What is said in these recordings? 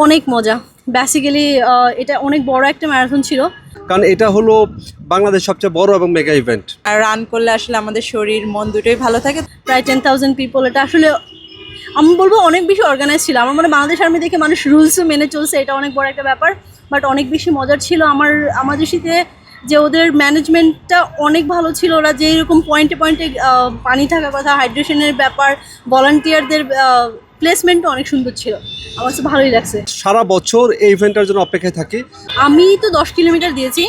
অনেক মজা। বেসিক্যালি এটা অনেক বড় একটা ম্যারাথন ছিল, কারণ এটা হলো বাংলাদেশ সবচেয়ে বড় এবং মেগা ইভেন্ট। আর রান করলে আসলে আমাদের শরীর মন দুটোই ভালো থাকে। প্রায় 10,000 পিপল। এটা আসলে আমি বলবো অনেক বেশি অর্গানাইজ ছিল। আমার মনে বাংলাদেশ আর্মি দেখে মানুষ রুলসও মেনে চলছে, এটা অনেক বড় একটা ব্যাপার। বাট অনেক বেশি মজার ছিল। আমাদের সাথে যে ওদের ম্যানেজমেন্টটা অনেক ভালো ছিল। ওরা যে এরকম পয়েন্টে পয়েন্টে পানি থাকার কথা, হাইড্রেশনের ব্যাপার, ভলান্টিয়ারদের প্লেসমেন্টও অনেক সুন্দর ছিল। আমার কাছে ভালোই লাগছে। সারা বছর এই ইভেন্টের জন্য অপেক্ষায় থাকি। আমি তো 10 কিলোমিটার দিয়েছি,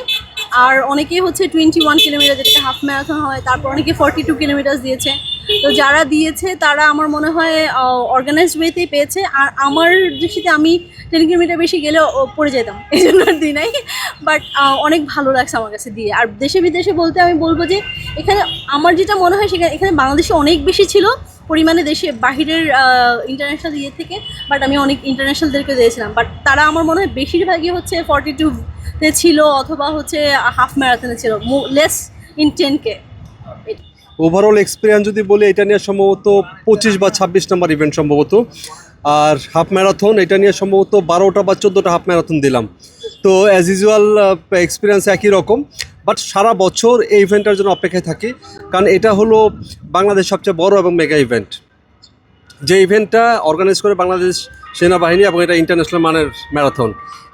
আর অনেকেই হচ্ছে 21 কিলোমিটার, যেটাকে হাফ ম্যারাথন হয়। তারপর অনেকে 42 কিলোমিটার দিয়েছে। তো যারা দিয়েছে তারা আমার মনে হয় অর্গানাইজড ওয়েতেই পেয়েছে। আর আমার দৃষ্টিতে আমি 10 কিলোমিটার বেশি গেলে পড়ে যেতাম, এই জন্য আর দিই নাই। বাট অনেক ভালো লাগছে আমার কাছে দিয়ে। আর দেশে বিদেশে বলতে আমি বলবো যে এখানে আমার যেটা মনে হয় এখানে বাংলাদেশে অনেক বেশি ছিল পরিমাণে দেশে বাহিরের ইন্টারন্যাশনাল ইয়ে থেকে। বাট আমি অনেক ইন্টারন্যাশনালদেরকে দিয়েছিলাম। বাট তারা আমার মনে হয় বেশিরভাগই হচ্ছে 42-তে ছিল, অথবা হচ্ছে হাফ ম্যারাথনে ছিল, less in 10K। Overall experience যদি বলি, এটা নিয়ে সম্ভবত 25 বা 26 নম্বর ইভেন্ট সম্ভবত। আর হাফ ম্যারাথন এটা নিয়ে সম্ভবত 12টা বা 14টা হাফ ম্যারাথন দিলাম। তো অ্যাজ ইউজুয়াল এক্সপিরিয়েন্স একই রকম। বাট সারা বছর এই ইভেন্টের জন্য অপেক্ষায় থাকি, কারণ এটা হলো বাংলাদেশ সবচেয়ে বড় এবং মেগা ইভেন্ট। যে ইভেন্টটা অর্গানাইজ করে বাংলাদেশ সেনাবাহিনী, এবং এটা ইন্টারন্যাশনাল মানের ম্যারাথন।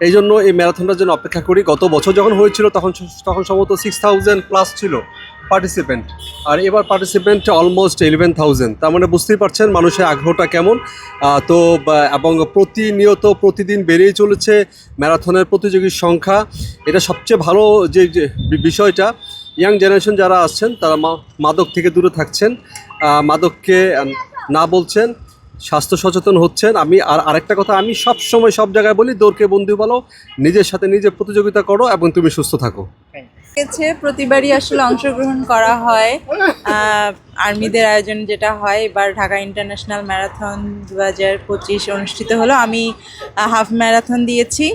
এই জন্য এই ম্যারাথনটার জন্য অপেক্ষা করি। গত বছর যখন হয়েছিল তখন সম্ভবত 6,000 প্লাস ছিল পার্টিসিপেন্ট, আর এবার পার্টিসিপেন্ট অলমোস্ট 11,000। তার মানে বুঝতেই পারছেন মানুষের আগ্রহটা কেমন। তো এবং প্রতিদিন বেড়েই চলেছে ম্যারাথনের প্রতিযোগীর সংখ্যা। এটা সবচেয়ে ভালো যে বিষয়টা, ইয়াং জেনারেশন যারা আসছেন তারা মাদক থেকে দূরে থাকছেন, মাদককে না বলছেন, স্বাস্থ্য সচেতন হচ্ছেন। আমি আরেকটা কথা আমি সবসময় সব জায়গায় বলি, দৌড়কে বন্ধু বলো, নিজের সাথে নিজে প্রতিযোগিতা করো এবং তুমি সুস্থ থাকো। প্রতিবারই আসলে অংশগ্রহণ করা হয় আর্মিদের আয়োজন যেটা হয়। এবার ঢাকা ইন্টারন্যাশনাল ম্যারাথন 2025 অনুষ্ঠিত হলো। আমি হাফ ম্যারাথন দিয়েছি।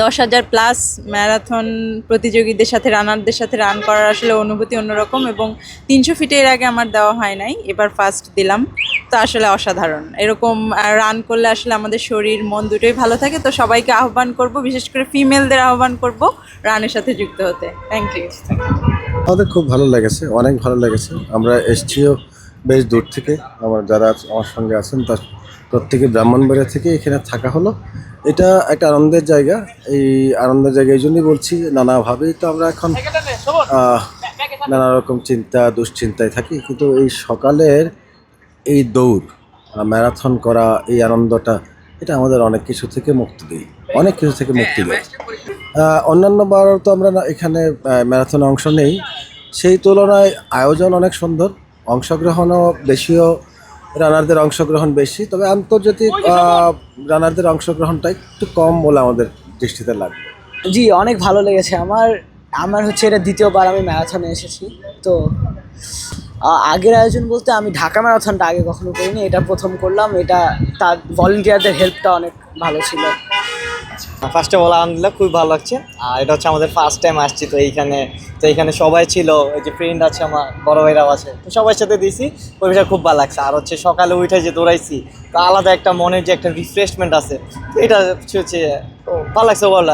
10,000 প্লাস ম্যারাথন প্রতিযোগীদের সাথে, রানারদের সাথে রান করার আসলে অনুভূতি অন্যরকম। এবং 300 ফিটে এর আগে আমার দেওয়া হয় নাই, এবার ফার্স্ট দিলাম। তো আসলে অসাধারণ। এরকম রান করলে আসলে আমাদের শরীর মন দুটোই ভালো থাকে। তো সবাইকে আহ্বান করব, বিশেষ করে ফিমেলদের আহ্বান করব রানের সাথে যুক্ত হতে। Thank you. আমাদের খুব ভালো লেগেছে, অনেক ভালো লেগেছে। আমরা এসছিও বেশ দূর থেকে। যারা আমার সঙ্গে আছেন তার প্রত্যেকে ব্রাহ্মণবাড়িয়া থেকে এখানে থাকা হলো। এটা একটা আনন্দের জায়গা। এই আনন্দের জায়গা এই জন্যই বলছি, নানাভাবেই তো আমরা এখন নানা রকম চিন্তা দুশ্চিন্তায় থাকি, কিন্তু এই সকালের এই দৌড়, ম্যারাথন করা, এই আনন্দটা, এটা আমাদের অনেক কিছু থেকে মুক্তি দেয়, অনেক কিছু থেকে মুক্তি দেয়। অন্যান্য বার তো আমরা এখানে ম্যারাথনে অংশ নেই, সেই তুলনায় আয়োজন অনেক সুন্দর, অংশগ্রহণও বেশিও, রানারদের অংশগ্রহণ বেশি। তবে আন্তর্জাতিক রানারদের অংশগ্রহণটা একটু কম বলে আমাদের দৃষ্টিতে লাগবে। জি, অনেক ভালো লেগেছে আমার হচ্ছে এটা দ্বিতীয়বার আমি ম্যারাথনে এসেছি। তো আগের আয়োজন বলতে আমি ঢাকা ম্যারাথনটা আগে কখনো করিনি, এটা প্রথম করলাম। এটা তার ভলেন্টিয়ারদের হেল্পটা অনেক ভালো ছিল। ফার্স্ট অফ অল আলহামদুলিল্লাহ খুবই ভালো লাগছে। আর এটা হচ্ছে আমাদের ফার্স্ট টাইম আসছি। তো এইখানে সবাই ছিল, এই যে ফ্রেন্ড আছে, আমার বড় ভাইরাও আছে, তো সবার সাথে দিয়েছি। পরিবেশটা খুব ভালো লাগছে। আর হচ্ছে সকালে উঠে যে দৌড়াইছি, তো আলাদা একটা মনের যে একটা রিফ্রেশমেন্ট আছে, তো এটা হচ্ছে ভালো লাগছে। ওভারঅল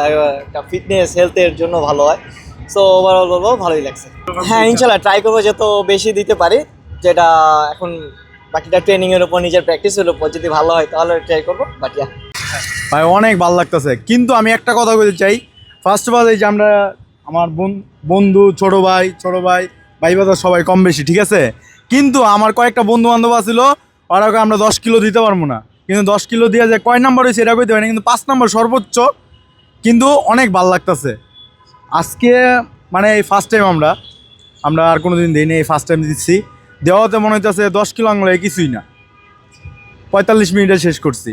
একটা ফিটনেস হেলথের জন্য ভালো হয়। সো ওভারঅল বলবো ভালোই লাগছে। হ্যাঁ, ইনশাল্লাহ ট্রাই করবো যত বেশি দিতে পারি। যেটা এখন বাকিটা ট্রেনিংয়ের উপর, নিজের প্র্যাকটিসের উপর, যদি ভালো হয় তাহলে ট্রাই করবো। বাট ভাই অনেক ভালো লাগতেছে। কিন্তু আমি একটা কথা বলতে চাই, ফার্স্ট অফ অল এই যে আমরা আমার বন্ধু, ছোটো ভাই বাজার সবাই কম বেশি ঠিক আছে। কিন্তু আমার কয়েকটা বন্ধু বান্ধব আছিল, ওরা আমরা 10 কিলো দিতে পারবো না। কিন্তু 10 কিলো দিয়ে যে কয় নাম্বার হয়েছে এটা কইতে পারি না, কিন্তু 5 নাম্বার সর্বোচ্চ। কিন্তু অনেক ভালো লাগতেছে আজকে। মানে এই ফার্স্ট টাইম আমরা আর কোনো দিন দিইনি, এই ফার্স্ট টাইম দিচ্ছি। দেওয়াতে মনে হচ্ছে 10 কিলো আঙুলে কিছুই না, 45 মিনিটে শেষ করছি।